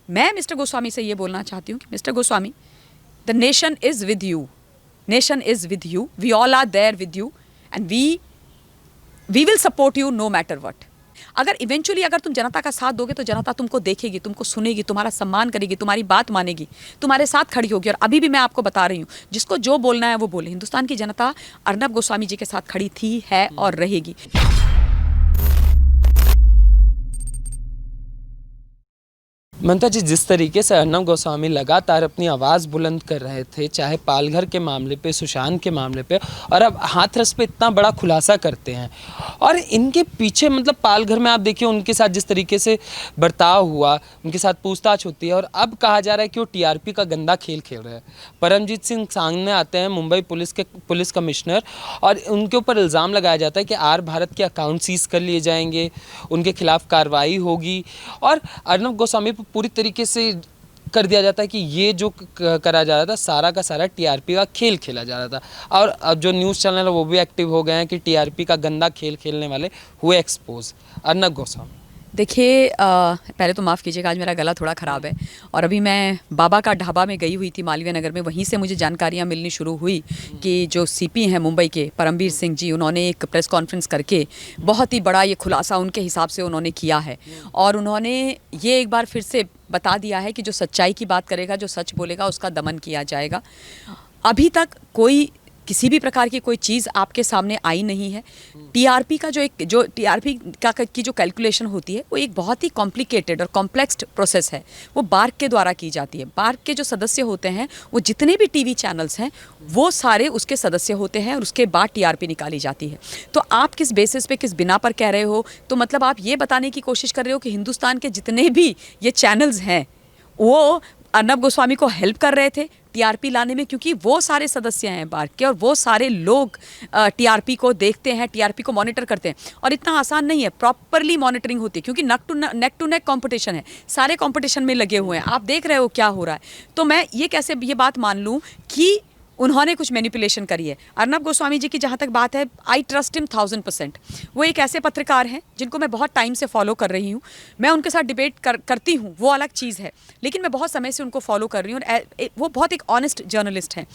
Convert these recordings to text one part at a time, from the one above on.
मैं मिस्टर गोस्वामी से ये बोलना चाहती हूँ कि mister Goswami, the nation is with you, nation is with you, we all are there with you and we will support you no matter what. अगर eventually अगर तुम जनता का साथ दोगे तो जनता तुमको देखेगी, तुमको सुनेगी, तुम्हारा सम्मान करेगी, तुम्हारी बात मानेगी, तुम्हारे साथ खड़ी होगी। और अभी भी मैं आपको बता रही हूँ, जिसको जो बोलना है वो बोले। हिंदुस्तान की जनता अर्नब गोस्वामी जी के साथ खड़ी थी, है और रहेगी। ममता जी, जिस तरीके से अर्नब गोस्वामी लगातार अपनी आवाज़ बुलंद कर रहे थे, चाहे पालघर के मामले पे, सुशांत के मामले पे, और अब हाथरस पे इतना बड़ा खुलासा करते हैं, और इनके पीछे मतलब पालघर में आप देखिए उनके साथ जिस तरीके से बर्ताव हुआ, उनके साथ पूछताछ होती है, और अब कहा जा रहा है कि वो टीआरपी का गंदा खेल खेल रहे हैं। परमजीत सिंह सामने आते हैं, मुंबई पुलिस कमिश्नर, और उनके ऊपर इल्ज़ाम लगाया जाता है कि आर भारत के अकाउंट सीज कर लिए जाएंगे, उनके खिलाफ कार्रवाई होगी, और अर्नब गोस्वामी पूरी तरीके से कर दिया जाता है कि ये जो करा जा रहा था सारा का सारा टीआरपी का खेल खेला जा रहा था। और अब जो न्यूज़ चैनल है वो भी एक्टिव हो गए हैं कि टीआरपी का गंदा खेल खेलने वाले हुए एक्सपोज। अर्नब गोस्वामी, देखिए, पहले तो माफ़ कीजिएगा, आज मेरा गला थोड़ा ख़राब है और अभी मैं बाबा का ढाबा में गई हुई थी मालवीय नगर में। वहीं से मुझे जानकारियाँ मिलनी शुरू हुई कि जो सीपी हैं मुंबई के परमबीर सिंह जी, उन्होंने एक प्रेस कॉन्फ्रेंस करके बहुत ही बड़ा ये खुलासा उनके हिसाब से उन्होंने किया है। और उन्होंने ये एक बार फिर से बता दिया है कि जो सच्चाई की बात करेगा, जो सच बोलेगा, उसका दमन किया जाएगा। अभी तक कोई किसी भी प्रकार की कोई चीज़ आपके सामने आई नहीं है। टीआरपी का जो टीआरपी की जो कैलकुलेशन होती है वो एक बहुत ही कॉम्प्लिकेटेड और कॉम्प्लेक्स प्रोसेस है। वो बार्क के द्वारा की जाती है। बार्क के जो सदस्य होते हैं, वो जितने भी टीवी चैनल्स हैं वो सारे उसके सदस्य होते हैं, और उसके बाद टीआरपी निकाली जाती है। तो आप किस बेसिस पे, किस बिना पर कह रहे हो? तो मतलब आप ये बताने की कोशिश कर रहे हो कि हिंदुस्तान के जितने भी ये चैनल्स हैं वो अर्नब गोस्वामी को हेल्प कर रहे थे टीआरपी लाने में, क्योंकि वो सारे सदस्य हैं बार्क के और वो सारे लोग टीआरपी को देखते हैं, टीआरपी को मॉनिटर करते हैं। और इतना आसान नहीं है, प्रॉपरली मॉनिटरिंग होती है, क्योंकि नेक टू नेक कंपटीशन है, सारे कंपटीशन में लगे हुए हैं। आप देख रहे हो क्या हो रहा है। तो मैं ये कैसे ये बात मान लूँ कि उन्होंने कुछ मैनिपुलेशन करी है? अर्नब गोस्वामी जी की जहाँ तक बात है, आई ट्रस्ट हिम 1000%। वो एक ऐसे पत्रकार हैं जिनको मैं बहुत टाइम से फॉलो कर रही हूँ। मैं उनके साथ डिबेट करती हूँ, वो अलग चीज़ है, लेकिन मैं बहुत समय से उनको फॉलो कर रही हूँ और वो बहुत एक ऑनेस्ट जर्नलिस्ट हैं।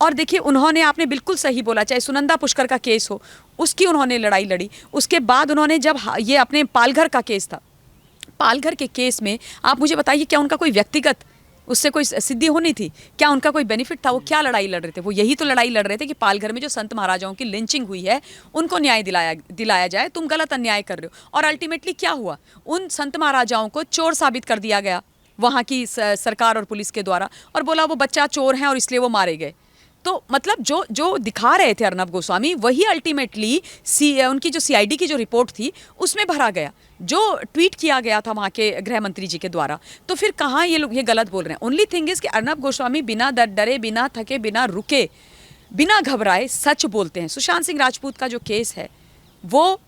और देखिए, उन्होंने, आपने बिल्कुल सही बोला, चाहे सुनंदा पुष्कर का केस हो, उसकी उन्होंने लड़ाई लड़ी। उसके बाद उन्होंने जब ये अपने पालघर का केस था, पालघर के केस में आप मुझे बताइए, क्या उनका कोई व्यक्तिगत उससे कोई सिद्धि होनी थी? क्या उनका कोई बेनिफिट था? वो क्या लड़ाई लड़ रहे थे? वो यही तो लड़ाई लड़ रहे थे कि पालघर में जो संत महाराजाओं की लिंचिंग हुई है उनको न्याय दिलाया जाए। तुम गलत अन्याय कर रहे हो। और अल्टीमेटली क्या हुआ? उन संत महाराजाओं को चोर साबित कर दिया गया वहाँ की सरकार और पुलिस के द्वारा, और बोला वो बच्चा चोर हैं और इसलिए वो मारे गए। तो मतलब जो दिखा रहे थे अर्नब गोस्वामी, वही अल्टीमेटली उनकी जो सीआईडी की जो रिपोर्ट थी उसमें भरा गया, जो ट्वीट किया गया था वहाँ के गृह मंत्री जी के द्वारा। तो फिर कहाँ ये लोग ये गलत बोल रहे हैं? ओनली थिंग इज कि अर्नब गोस्वामी बिना डरे, बिना थके, बिना रुके, बिना घबराए सच बोलते हैं। सुशांत सिंह राजपूत का जो केस है, वो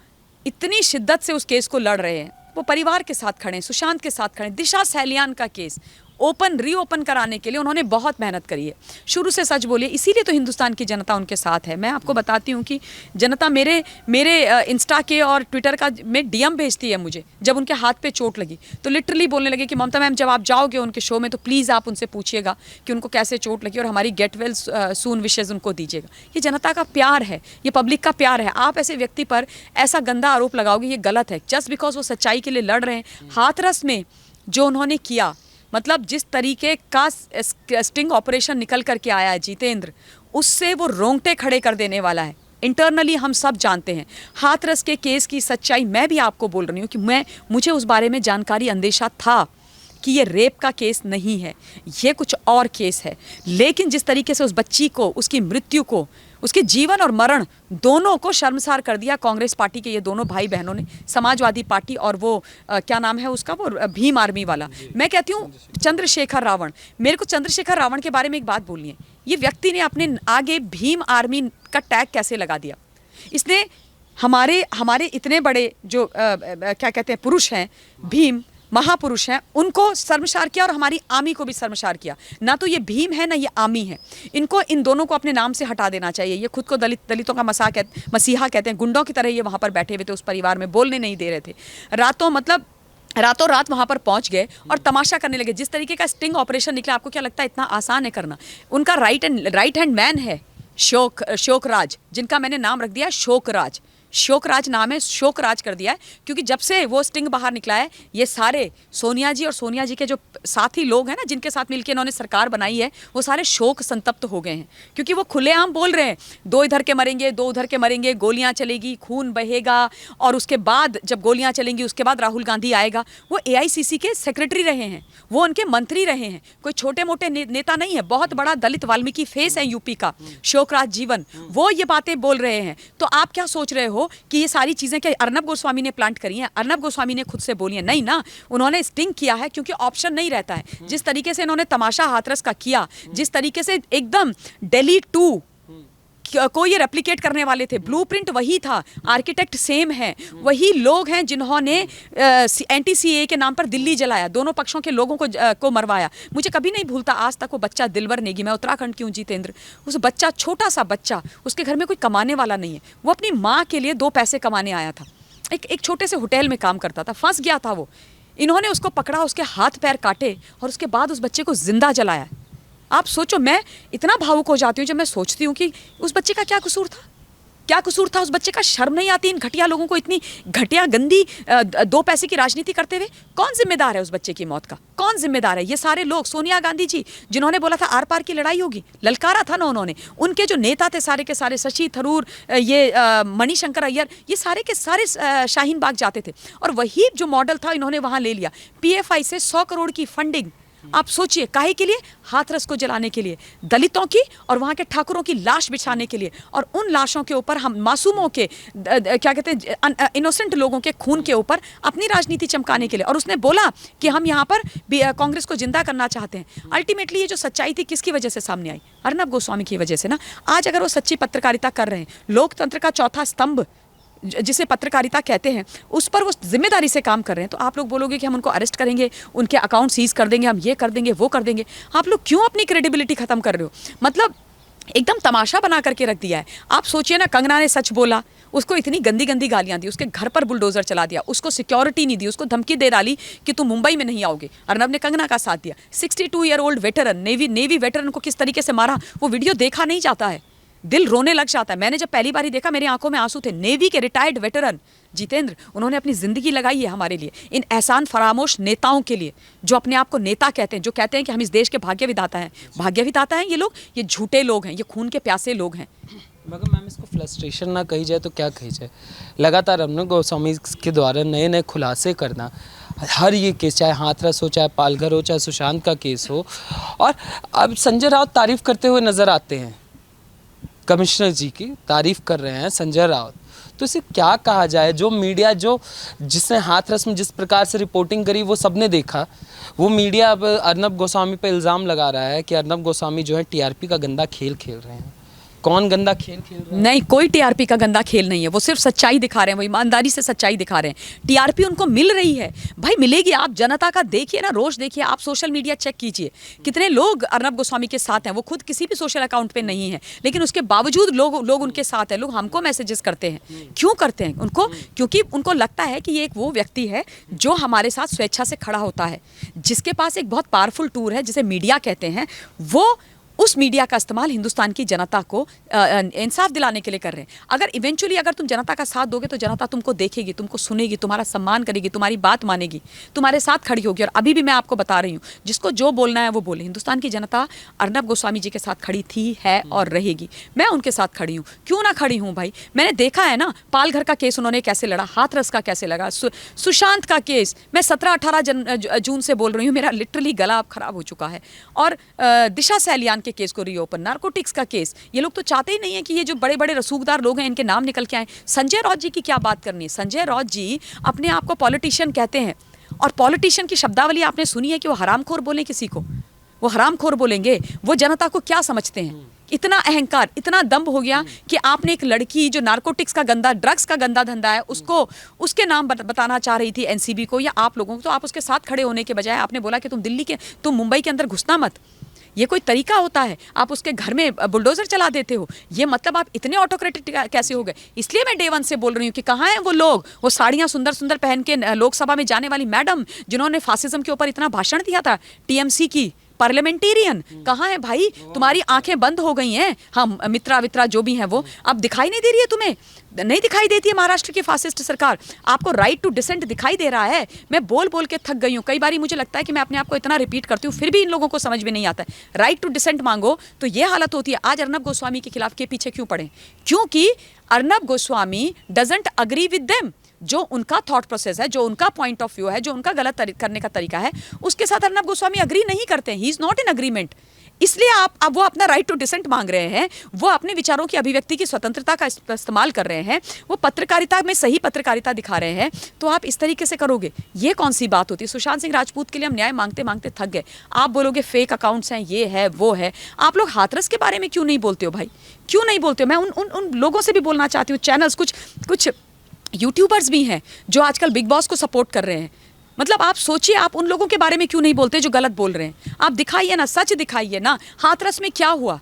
इतनी शिद्दत से उस केस को लड़ रहे हैं, वो परिवार के साथ खड़े हैं, सुशांत के साथ खड़े हैं। दिशा सैलियान का केस रीओपन कराने के लिए उन्होंने बहुत मेहनत करी है, शुरू से सच बोलिए, इसीलिए तो हिंदुस्तान की जनता उनके साथ है। मैं आपको बताती हूँ कि जनता मेरे इंस्टा के और ट्विटर का में डीएम भेजती है मुझे, जब उनके हाथ पे चोट लगी तो लिटरली बोलने लगे कि ममता मैम, जब आप जाओगे उनके शो में तो प्लीज़ आप उनसे पूछिएगा कि उनको कैसे चोट लगी और हमारी गेट वेल सून विशेज़ उनको दीजिएगा। ये जनता का प्यार है, ये पब्लिक का प्यार है। आप ऐसे व्यक्ति पर ऐसा गंदा आरोप लगाओगे, ये गलत है। जस्ट बिकॉज वो सच्चाई के लिए लड़ रहे हैं। हाथरस में जो उन्होंने किया, मतलब जिस तरीके का स्टिंग ऑपरेशन निकल करके आया है जितेंद्र, उससे वो रोंगटे खड़े कर देने वाला है। इंटरनली हम सब जानते हैं हाथरस के केस की सच्चाई। मैं भी आपको बोल रही हूँ कि मुझे उस बारे में जानकारी, अंदेशा था कि ये रेप का केस नहीं है, ये कुछ और केस है। लेकिन जिस तरीके से उस बच्ची को, उसकी मृत्यु को, उसके जीवन और मरण दोनों को शर्मसार कर दिया कांग्रेस पार्टी के ये दोनों भाई बहनों ने, समाजवादी पार्टी और वो क्या नाम है उसका, वो भीम आर्मी वाला। मैं कहती हूँ चंद्रशेखर रावण। मेरे को चंद्रशेखर रावण के बारे में एक बात बोलनी है। ये व्यक्ति ने अपने आगे भीम आर्मी का टैग कैसे लगा दिया? इसने हमारे इतने बड़े जो क्या कहते हैं पुरुष हैं, भीम महापुरुष हैं, उनको शर्मसार किया और हमारी आर्मी को भी शर्मसार किया। ना तो ये भीम है ना ये आर्मी है। इनको, इन दोनों को अपने नाम से हटा देना चाहिए। ये खुद को दलितों का मसीहा कहते हैं। गुंडों की तरह ये वहाँ पर बैठे हुए थे, उस परिवार में बोलने नहीं दे रहे थे। रातों मतलब रातों रात वहां पर पहुंच गए और तमाशा करने लगे। जिस तरीके का स्टिंग ऑपरेशन निकला, आपको क्या लगता है इतना आसान है करना? उनका राइट हैंड मैन है शोकराज, जिनका मैंने नाम रख दिया शोकराज। शोकराज नाम है, शोकराज कर दिया है, क्योंकि जब से वो स्टिंग बाहर निकला है, ये सारे सोनिया जी और सोनिया जी के जो साथी लोग हैं ना, जिनके साथ मिलकर इन्होंने सरकार बनाई है, वो सारे शोक संतप्त हो गए हैं, क्योंकि वो खुलेआम बोल रहे हैं 2 इधर के मरेंगे, 2 उधर के मरेंगे, गोलियां चलेगी, खून बहेगा, और उसके बाद जब गोलियां चलेंगी उसके बाद राहुल गांधी आएगा। वो एआईसीसी के सेक्रेटरी रहे हैं, वो उनके मंत्री रहे हैं, कोई छोटे मोटे नेता नहीं है, बहुत बड़ा दलित वाल्मीकि फेस है यूपी का शोकराज जीवन, वो ये बातें बोल रहे हैं। तो आप क्या सोच रहे हो कि ये सारी चीजें क्या अर्नब गोस्वामी ने प्लांट करी हैं? अर्नब गोस्वामी ने खुद से बोली है? नहीं ना, उन्होंने स्टिंग किया है, क्योंकि ऑप्शन नहीं रहता है। जिस तरीके से इन्होंने तमाशा हाथरस का किया, जिस तरीके से एकदम दिल्ली 2 को ये रेप्लिकेट करने वाले थे, ब्लूप्रिंट वही था, आर्किटेक्ट सेम है, वही लोग हैं जिन्होंने एंटी सीए के नाम पर दिल्ली जलाया, दोनों पक्षों के लोगों को मरवाया। मुझे कभी नहीं भूलता आज तक वो बच्चा दिलवर नेगी, मैं उत्तराखंड की हूँ जितेंद्र, उस बच्चा, छोटा सा बच्चा, उसके घर में कोई कमाने वाला नहीं है, वो अपनी माँ के लिए 2 पैसे कमाने आया था, एक छोटे से होटल में काम करता था, फंस गया था वो। इन्होंने उसको पकड़ा, उसके हाथ पैर काटे और उसके बाद उस बच्चे को जिंदा जलाया। आप सोचो, मैं इतना भावुक हो जाती हूँ जब मैं सोचती हूँ कि उस बच्चे का क्या कसूर था, क्या कसूर था उस बच्चे का? शर्म नहीं आती इन घटिया लोगों को, इतनी घटिया गंदी 2 पैसे की राजनीति करते हुए? कौन जिम्मेदार है उस बच्चे की मौत का? कौन जिम्मेदार है? ये सारे लोग, सोनिया गांधी जी जिन्होंने बोला था आर पार की लड़ाई होगी, ललकारा था ना उन्होंने, उनके जो नेता थे सारे के सारे, शशि थरूर, ये मणिशंकर अय्यर, ये सारे के सारे शाहीन बाग जाते थे, और वही जो मॉडल था इन्होंने वहां ले लिया। पीएफआई से 100 करोड़ की फंडिंग, आप सोचिए, काहे के लिए? हाथरस को जलाने के लिए, दलितों की और वहां के ठाकुरों की लाश बिछाने के लिए, और उन लाशों के ऊपर हम मासूमों के क्या कहते हैं, इनोसेंट लोगों के खून के ऊपर अपनी राजनीति चमकाने के लिए। और उसने बोला कि हम यहाँ पर कांग्रेस को जिंदा करना चाहते हैं। अल्टीमेटली ये जो सच्चाई थी किसकी वजह से सामने आई? अर्नब गोस्वामी की वजह से ना। आज अगर वो सच्ची पत्रकारिता कर रहे हैं, लोकतंत्र का चौथा स्तंभ जिसे पत्रकारिता कहते हैं, उस पर वो जिम्मेदारी से काम कर रहे हैं, तो आप लोग बोलोगे कि हम उनको अरेस्ट करेंगे, उनके अकाउंट सीज कर देंगे, हम ये कर देंगे, वो कर देंगे। आप लोग क्यों अपनी क्रेडिबिलिटी खत्म कर रहे हो? मतलब एकदम तमाशा बना करके रख दिया है। आप सोचिए ना, कंगना ने सच बोला, उसको इतनी गंदी गंदी गालियां दी, उसके घर पर बुलडोजर चला दिया, उसको सिक्योरिटी नहीं दी, उसको धमकी दे डाली कि तुम मुंबई में नहीं आओगे। अर्नब ने कंगना का साथ दिया। 62 year old veteran, navy veteran को किस तरीके से मारा, वो वीडियो देखा नहीं जाता है, दिल रोने लग जाता है। मैंने जब पहली बार ही देखा, मेरी आंखों में आंसू थे। नेवी के रिटायर्ड वेटरन जितेंद्र, उन्होंने अपनी जिंदगी लगाई है हमारे लिए, इन एहसान फरामोश नेताओं के लिए, जो अपने आप को नेता कहते हैं, जो कहते हैं कि हम इस देश के भाग्य विधाता हैं। भाग्य विधाता हैं ये लोग? ये झूठे लोग हैं, ये खून के प्यासे लोग हैं। मगर मैम, इसको फ्रस्ट्रेशन ना कही जाए तो क्या कही जाए? लगातार अर्नब गोस्वामी के द्वारा नए नए खुलासे करना, हर ये केस, चाहे हाथरस हो, चाहे पालघर हो, चाहे सुशांत का केस हो, और अब संजय राउत तारीफ करते हुए नजर आते हैं, कमिश्नर जी की तारीफ कर रहे हैं संजय राउत। तो इसे क्या कहा जाए? जो मीडिया, जो जिसने हाथरस में जिस प्रकार से रिपोर्टिंग करी वो सबने देखा, वो मीडिया अब अर्नब गोस्वामी पे इल्ज़ाम लगा रहा है कि अर्नब गोस्वामी जो है टीआरपी का गंदा खेल खेल रहे हैं। कौन गंदा खेल खेल रहा है? नहीं, कोई टीआरपी का गंदा खेल नहीं है, वो सिर्फ सच्चाई दिखा रहे हैं, वो ईमानदारी से सच्चाई दिखा रहे हैं। टीआरपी उनको मिल रही है भाई, मिलेगी। आप जनता का देखिए ना, रोज देखिए, आप सोशल मीडिया चेक कीजिए, कितने लोग अर्नब गोस्वामी के साथ हैं। वो खुद किसी भी सोशल अकाउंट पे नहीं है, लेकिन उसके बावजूद लोग उनके साथ हैं। लोग हमको मैसेजेस करते हैं, क्यों करते हैं? उनको, क्योंकि उनको लगता है कि ये एक वो व्यक्ति है जो हमारे साथ स्वेच्छा से खड़ा होता है, जिसके पास एक बहुत पावरफुल टूल है जिसे मीडिया कहते हैं। वो उस मीडिया का इस्तेमाल हिंदुस्तान की जनता को इंसाफ दिलाने के लिए कर रहे हैं। अगर इवेंचुअली अगर तुम जनता का साथ दोगे तो जनता तुमको देखेगी, तुमको सुनेगी, तुम्हारा सम्मान करेगी, तुम्हारी बात मानेगी, तुम्हारे साथ खड़ी होगी। और अभी भी मैं आपको बता रही हूँ, जिसको जो बोलना है वो बोले। हिंदुस्तान की जनता अर्नब गोस्वामी जी के साथ खड़ी थी, है और रहेगी। मैं उनके साथ खड़ी हूँ, क्यों ना खड़ी हूँ भाई। मैंने देखा है ना, पालघर का केस उन्होंने कैसे लड़ा, हाथरस का कैसे लगा, सुशांत का केस। मैं 17-18 जून से बोल रही हूँ, मेरा लिटरली गला अब खराब हो चुका है। और दिशा सैलियान के केस को रीओपन, नारकोटिक्स का केस, ये लोग तो चाहते ही नहीं है कि ये जो बड़े बड़े रसूखदार लोग हैं इनके नाम निकल के आए। संजय राउत जी की क्या बात करनी है? संजय राउत जी अपने आप को पॉलिटिशियन कहते हैं, और पॉलिटिशियन की शब्दावली आपने सुनी है कि वो हरामखोर बोले किसी को, वो हरामखोर बोलेंगे। वो जनता को क्या समझते हैं? इतना अहंकार, इतना दम्भ हो गया कि आपने एक लड़की जो नारकोटिक्स का गंदा, ड्रग्स का गंदा धंधा है, उसको उसके नाम बताना चाह रही थी एनसीबी को या आप लोगों को, तो आप उसके साथ खड़े होने के बजाय आपने बोला कि तुम मुंबई के अंदर घुसना मत। ये कोई तरीका होता है? आप उसके घर में बुलडोजर चला देते हो, ये मतलब आप इतने ऑटोक्रेटिक कैसे हो गए? इसलिए मैं डे वन से बोल रही हूँ कि कहाँ हैं वो लोग, वो साड़ियाँ सुंदर सुंदर पहन के लोकसभा में जाने वाली मैडम जिन्होंने फासिज्म के ऊपर इतना भाषण दिया था, टीएमसी की पार्लियामेंटेरियन, कहाँ है भाई? तुम्हारी आंखें बंद हो गई हैं। हम मित्रा वित्रा जो भी हैं वो अब दिखाई नहीं दे रही है तुम्हें? नहीं दिखाई देती है महाराष्ट्र की फासिस्ट सरकार? आपको राइट टू डिसेंट दिखाई दे रहा है? मैं बोल बोल के थक गई हूँ, कई बारी मुझे लगता है कि मैं अपने आप को इतना रिपीट करती हूँ, फिर भी इन लोगों को समझ में नहीं आता है। राइट टू डिसेंट मांगो तो ये हालत होती है। आज अर्नब गोस्वामी के खिलाफ के पीछे क्यों पड़े? क्योंकि Arnab Goswami doesn't agree with them. जो उनका थॉट प्रोसेस है, जो उनका पॉइंट ऑफ व्यू है, जो उनका गलत करने का तरीका है, उसके साथ अर्नब गोस्वामी अग्री नहीं करते हैं। He is not in agreement. इसलिए आप अब वो अपना राइट टू डिसेंट मांग रहे हैं, वो अपने विचारों की अभिव्यक्ति की स्वतंत्रता का इस्तेमाल कर रहे हैं, वो पत्रकारिता में सही पत्रकारिता दिखा रहे हैं, तो आप इस तरीके से करोगे? ये कौन सी बात होती है? सुशांत सिंह राजपूत के लिए हम न्याय मांगते मांगते थक गए, आप बोलोगे फेक अकाउंट्स हैं, ये है वो है। आप लोग हाथरस के बारे में क्यों नहीं बोलते हो भाई? क्यों नहीं बोलते हो? मैं उन लोगों से भी बोलना चाहती हूँ, चैनल्स, कुछ यूट्यूबर्स भी हैं जो आजकल बिग बॉस को सपोर्ट कर रहे हैं। मतलब आप सोचिए, आप उन लोगों के बारे में क्यों नहीं बोलते जो गलत बोल रहे हैं? आप दिखाइए ना, सच दिखाइए ना। हाथरस में क्या हुआ?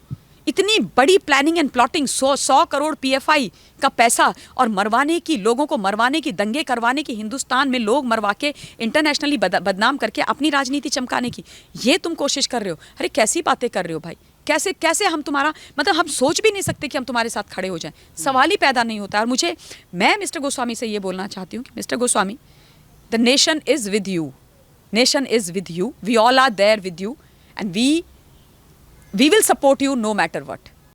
इतनी बड़ी planning and plotting, 100 crore PFI का पैसा, और मरवाने की, लोगों को मरवाने की, दंगे करवाने की, हिंदुस्तान में लोग मरवा के इंटरनेशनली बदनाम करके अपनी राजनीति चमकाने की, ये तुम कोशिश कर रहे हो। अरे कैसी बातें कर रहे हो भाई? कैसे हम तुम्हारा, मतलब हम सोच भी नहीं सकते कि हम तुम्हारे साथ खड़े हो जाएं। सवाल ही पैदा नहीं होता। और मैं मिस्टर गोस्वामी से ये बोलना चाहती हूँ कि mister Goswami, the nation is with you, nation is with you, we all are there with you, and we will support you no matter what.